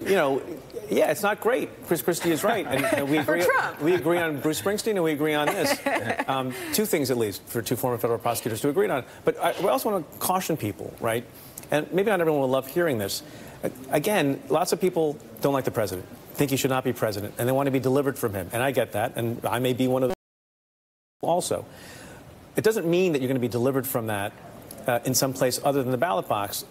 You know, yeah, it's not great. Chris Christie is right. And we agree, we agree on Bruce Springsteen and we agree on this. Two things, at least, for two former federal prosecutors to agree on. But we also want to caution people, right? And maybe not everyone will love hearing this. Again, lots of people don't like the president, think he should not be president, and they want to be delivered from him. And I get that, and I may be one of them also. It doesn't mean that you're going to be delivered from that in some place other than the ballot box.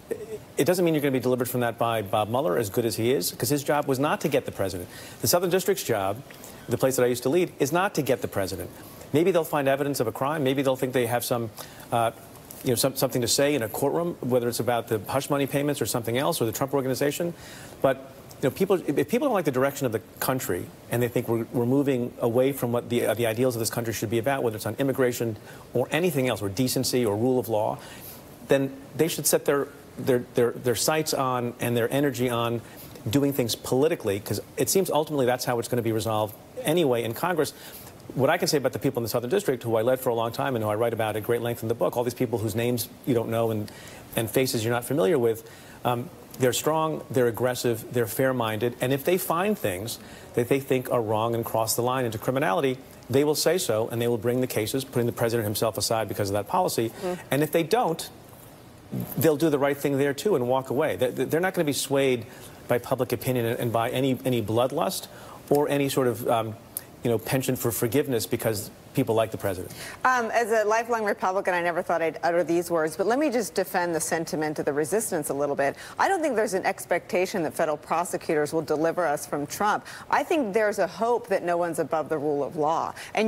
It doesn't mean you're going to be delivered from that by Bob Mueller, as good as he is, because his job was not to get the president. The Southern District's job, the place that I used to lead, is not to get the president. Maybe they'll find evidence of a crime. Maybe they'll think they have some, something to say in a courtroom, whether it's about the hush money payments or something else, or the Trump Organization. But if people don't like the direction of the country and they think we're moving away from what the ideals of this country should be about, whether it's on immigration or anything else, or decency or rule of law, then they should set their sights on and their energy on doing things politically, because it seems ultimately that's how it's going to be resolved anyway in Congress. What I can say about the people in the Southern District, who I led for a long time and who I write about at great length in the book, all these people whose names you don't know and faces you're not familiar with, they're strong, they're aggressive, they're fair-minded, and if they find things that they think are wrong and cross the line into criminality, they will say so, and they will bring the cases, putting the president himself aside because of that policy. And if they don't, they'll do the right thing there, too, and walk away. They're not going to be swayed by public opinion and by any bloodlust or any sort of penchant for forgiveness because people like the president. As a lifelong Republican, I never thought I'd utter these words, but let me just defend the sentiment of the resistance a little bit. I don't think there's an expectation that federal prosecutors will deliver us from Trump. I think there's a hope that no one's above the rule of law. And